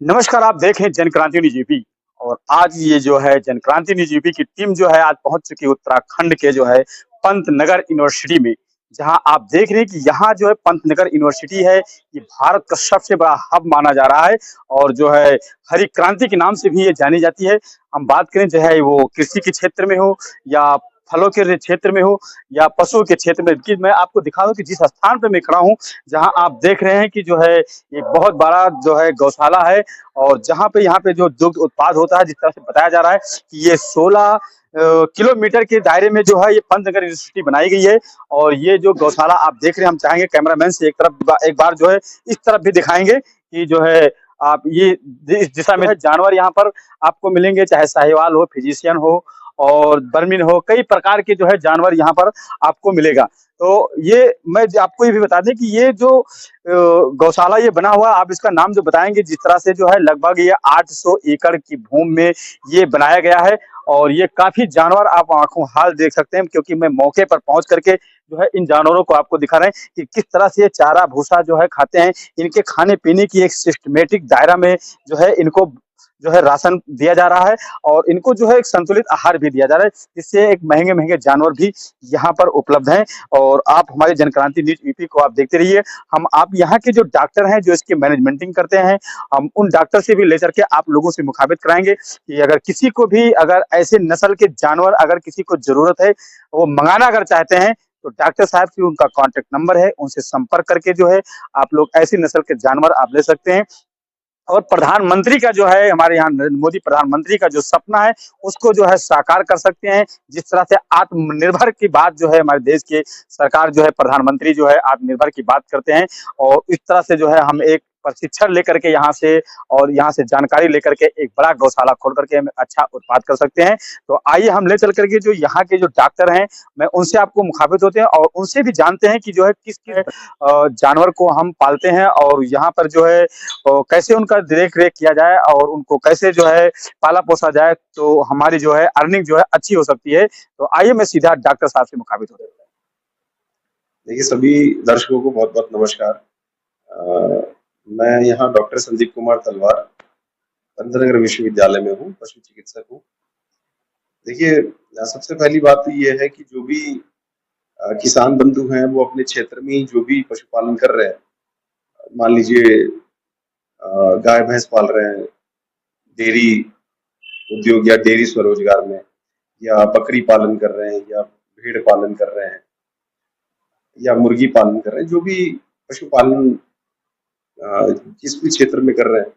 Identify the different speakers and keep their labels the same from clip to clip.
Speaker 1: नमस्कार, आप देख रहे हैं जनक्रांति न्यूज़ यूपी और आज ये जो है जनक्रांति न्यूज़ यूपी की टीम जो है आज पहुंच चुकी है उत्तराखंड के जो है पंतनगर यूनिवर्सिटी में। जहां आप देख रहे हैं कि यहाँ जो है पंतनगर यूनिवर्सिटी है, ये भारत का सबसे बड़ा हब माना जा रहा है और जो है हरी क्रांति के नाम से भी ये जानी जाती है। हम बात करें जो है वो कृषि के क्षेत्र में हो या फलों के क्षेत्र में हो या पशुओं के क्षेत्र में कि मैं आपको दिखा दूं कि जिस स्थान पे मैं खड़ा हूँ, जहां आप देख रहे हैं कि जो है एक बहुत बड़ा जो है गौशाला है और जहाँ पे यहाँ पे जो दुग्ध उत्पाद होता है, जिस तरह से बताया जा रहा है कि ये 16 किलोमीटर के दायरे में जो है ये पंतनगर यूनिवर्सिटी बनाई गई है। और ये जो गौशाला आप देख रहे हैं, हम चाहेंगे कैमरामैन से एक बार जो है इस तरफ भी दिखाएंगे कि जो है आप ये इस दिशा में जानवर यहाँ पर आपको मिलेंगे, चाहे साहिवाल हो, फिजिशियन हो और बर्मिन हो, कई प्रकार के जो है जानवर यहाँ पर आपको मिलेगा। तो ये मैं आपको ये भी बता दें कि ये जो गौशाला ये बना हुआ है, आप इसका नाम जो बताएंगे, जिस तरह से जो है लगभग ये 800 एकड़ की भूमि में ये बनाया गया है और ये काफी जानवर आप आंखों हाल देख सकते हैं, क्योंकि मैं मौके पर पहुंच करके जो है इन जानवरों को आपको दिखा रहे हैं कि किस तरह से ये चारा भूसा जो है खाते हैं। इनके खाने पीने की एक सिस्टमेटिक दायरा में जो है इनको जो है राशन दिया जा रहा है और इनको जो है एक संतुलित आहार भी दिया जा रहा है, जिससे एक महंगे महंगे जानवर भी यहाँ पर उपलब्ध हैं। और आप हमारे जनक्रांति न्यूज यूपी को आप देखते रहिए। हम आप यहाँ के जो डॉक्टर हैं जो इसकी मैनेजमेंटिंग करते हैं, हम उन डॉक्टर से भी लेकर के आप लोगों से मुखाबित कराएंगे कि अगर किसी को भी अगर ऐसे नस्ल के जानवर अगर किसी को जरूरत है, वो मंगाना अगर चाहते हैं, तो डॉक्टर साहब की उनका कॉन्टेक्ट नंबर है, उनसे संपर्क करके जो है आप लोग ऐसी नस्ल के जानवर आप ले सकते हैं। और प्रधानमंत्री का जो है हमारे यहाँ नरेंद्र मोदी प्रधानमंत्री का जो सपना है उसको जो है साकार कर सकते हैं। जिस तरह से आत्मनिर्भर की बात जो है हमारे देश के सरकार जो है प्रधानमंत्री जो है आत्मनिर्भर की बात करते हैं, और इस तरह से जो है हम एक प्रशिक्षण लेकर के यहाँ से और यहाँ से जानकारी लेकर के एक बड़ा गौशाला खोल करके हम अच्छा उत्पाद कर सकते हैं। तो आइए हम ले चल करके जो यहाँ के जो डॉक्टर हैं, मैं उनसे आपको मुखाबित होते हैं और उनसे भी जानते हैं कि जो है किस किस जानवर को हम पालते हैं और यहाँ पर जो है तो कैसे उनका देख रेख किया जाए और उनको कैसे जो है पाला पोसा जाए, तो हमारी जो है अर्निंग जो है अच्छी हो सकती है। तो आइए मैं सीधा डॉक्टर साहब से मुखाबित हो जाता
Speaker 2: देखिए, सभी दर्शकों को बहुत बहुत नमस्कार। मैं यहाँ डॉक्टर संदीप कुमार तलवार पंतनगर विश्वविद्यालय में हूँ, पशु चिकित्सक हूँ। देखिए, सबसे पहली बात तो ये है कि जो भी किसान बंधु हैं वो अपने क्षेत्र में जो भी पशुपालन कर रहे हैं, मान लीजिए गाय भैंस पाल रहे हैं डेयरी उद्योग या डेयरी स्वरोजगार में, या बकरी पालन कर रहे हैं या भेड़ पालन कर रहे हैं या मुर्गी पालन कर रहे हैं, जो भी पशुपालन जिस भी क्षेत्र में कर रहे हैं,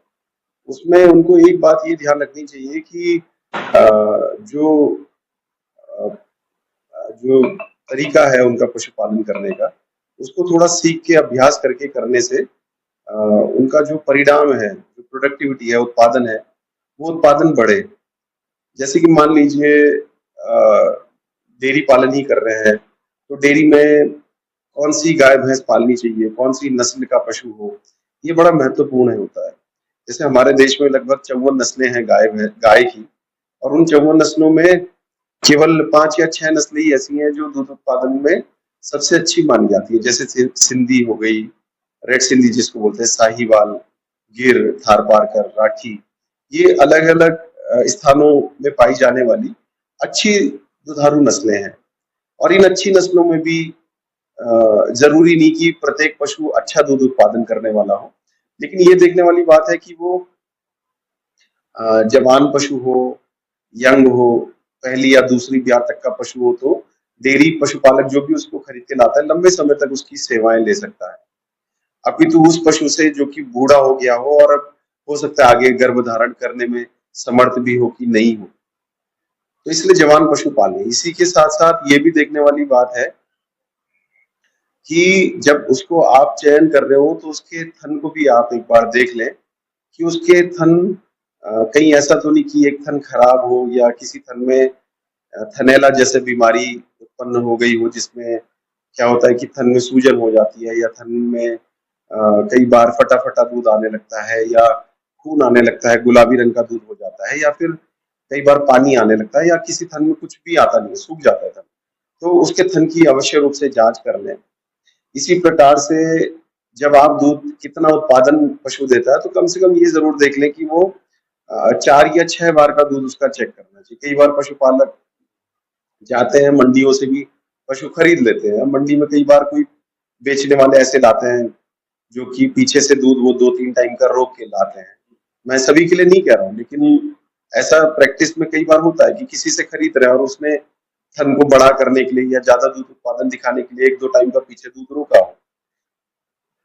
Speaker 2: उसमें उनको एक बात ये ध्यान रखनी चाहिए कि जो जो तरीका है उनका पशुपालन करने का, उसको थोड़ा सीख के अभ्यास करके करने से उनका जो परिणाम है, जो प्रोडक्टिविटी है, उत्पादन है, वो उत्पादन बढ़े। जैसे कि मान लीजिए डेयरी पालन ही कर रहे हैं, तो डेयरी में कौन सी गाय भैंस पालनी चाहिए, कौन सी नस्ल का पशु हो, ये बड़ा महत्वपूर्ण होता है। जैसे हमारे देश में लगभग 54 नस्लें हैं गाय की, और उन 54 नस्लों में केवल 5 या 6 नस्लें ही ऐसी हैं जो दूध उत्पादन में सबसे अच्छी मानी जाती है। जैसे सिंधी हो गई, रेड सिंधी जिसको बोलते हैं, साहीवाल, गिर, थारपारकर, राठी, ये अलग अलग स्थानों में पाई जाने वाली अच्छी दुधारू नस्लें हैं। और इन अच्छी नस्लों में भी जरूरी नहीं कि प्रत्येक पशु अच्छा दूध उत्पादन करने वाला हो, लेकिन ये देखने वाली बात है कि वो जवान पशु हो, यंग हो, पहली या दूसरी ब्याह तक का पशु हो, तो डेयरी पशुपालक जो भी उसको खरीद के लाता है, लंबे समय तक उसकी सेवाएं ले सकता है। अपितु उस पशु से जो कि बूढ़ा हो गया हो और अब हो सकता है आगे गर्भ धारण करने में समर्थ भी हो कि नहीं हो, तो इसलिए जवान पशु पालें। इसी के साथ साथ ये भी देखने वाली बात है कि जब उसको आप चयन कर रहे हो तो उसके थन को भी आप एक बार देख लें कि उसके थन कहीं ऐसा तो नहीं कि एक थन खराब हो या किसी थन में थनैला जैसे बीमारी उत्पन्न हो गई हो, जिसमें क्या होता है कि थन में सूजन हो जाती है या थन में कई बार फटा फटा दूध आने लगता है या खून आने लगता है, गुलाबी रंग का दूध हो जाता है, या फिर कई बार पानी आने लगता है, या किसी थन में कुछ भी आता नहीं है, सूख जाता है थन, तो उसके थन की अवश्य रूप से जांच कर लें। इसी प्रकार से जब आप दूध कितना उत्पादन पशु देता है तो कम से कम ये जरूर देख लें कि वो 4 या 6 बार का दूध उसका चेक करना चाहिए। कई बार पशुपालक जाते हैं मंडियों से भी पशु खरीद लेते हैं। मंडी में कई बार कोई बेचने वाले ऐसे लाते हैं जो कि पीछे से दूध वो 2-3 टाइम का रोक के लाते हैं। मैं सभी के लिए नहीं कह रहा हूँ, लेकिन ऐसा प्रैक्टिस में कई बार होता है कि किसी से खरीद रहे हैं और उसने थन को बड़ा करने के लिए या ज्यादा दूध उत्पादन दिखाने के लिए 1-2 टाइम का पीछे दूध रोका हो।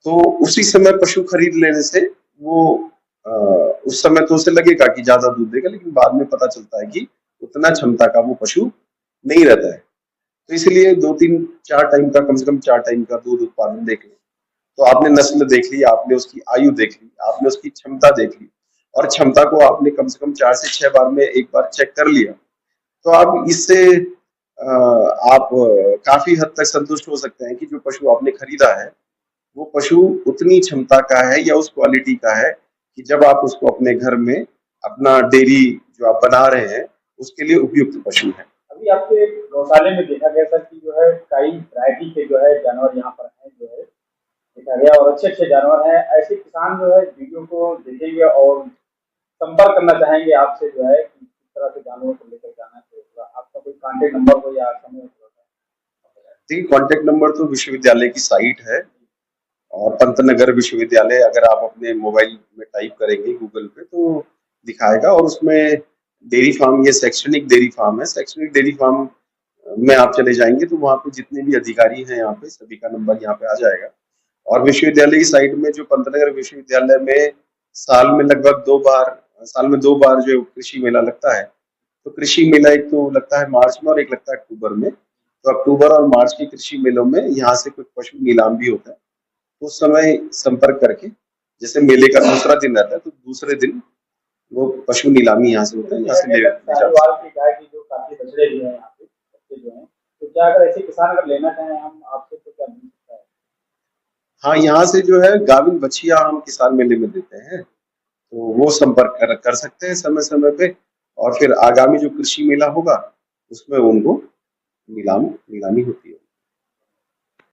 Speaker 2: तो उसी समय पशु खरीद लेने से वो उस समय तो उसे लगेगा कि ज्यादा दूध देगा, लेकिन बाद में पता चलता है कि उतना क्षमता का वो पशु नहीं रहता है। तो इसलिए 2-3-4 टाइम का, कम से कम 4 टाइम का दूध उत्पादन देख लें। तो आपने नस्ल देख ली, आपने उसकी आयु देख ली, आपने उसकी क्षमता देख ली और क्षमता को आपने कम से कम 4 से 6 बार में एक बार चेक कर लिया, तो आप इससे आप काफी हद तक संतुष्ट हो सकते हैं कि जो पशु आपने खरीदा है वो पशु उतनी क्षमता का है या उस क्वालिटी का है कि जब आप उसको अपने घर में अपना डेयरी जो आप बना रहे हैं उसके लिए उपयुक्त पशु है।
Speaker 3: अभी आपके गौशाले में देखा गया था कि जो है कई वैरायटी के जो है जानवर यहाँ पर हैं, जो है देखा गया, और अच्छे अच्छे जानवर हैं। ऐसे किसान जो है वीडियो को देखेंगे और संपर्क करना चाहेंगे आपसे, जो है कि किस तरह से जानवरों को लेकर जाना चाहिए, थोड़ा आपका कोई कॉन्टेक्ट नंबर हो या समय हो।
Speaker 2: देखिए, कॉन्टेक्ट नंबर तो विश्वविद्यालय की साइट है और पंतनगर विश्वविद्यालय अगर आप अपने मोबाइल में टाइप करेंगे गूगल पे तो दिखाएगा, और उसमें डेयरी फार्म, ये शैक्षणिक डेयरी फार्म है, शैक्षणिक डेयरी फार्म में आप चले जाएंगे तो वहाँ पे जितने भी अधिकारी हैं यहाँ पे सभी का नंबर यहाँ पे आ जाएगा। और विश्वविद्यालय की साइट में जो पंतनगर विश्वविद्यालय में साल में 2 बार जो कृषि मेला लगता है, तो कृषि मेला एक तो लगता है मार्च में और एक लगता है अक्टूबर में। तो अक्टूबर और मार्च के कृषि मेलों में यहाँ से कुछ पशु नीलाम भी होता है। उस समय संपर्क करके, जैसे मेले का दूसरा दिन रहता है तो दूसरे दिन वो पशु नीलामी यहाँ से होता है, यहाँ से ले जाते हैं।
Speaker 3: साहिवाल की गाय की जो काफी बछड़े भी हैं यहाँ पे, बच्चे जो हैं, तो क्या अगर ऐसे किसान अगर लेना चाहें हम आपसे तो क्या मिल सकता है?
Speaker 2: हाँ, यहाँ से जो है गाभिन बछिया हम किसान मेले में देते हैं, तो वो संपर्क कर सकते हैं समय समय पे, और फिर आगामी जो कृषि मेला होगा उसमें उनको नीलामी होती है।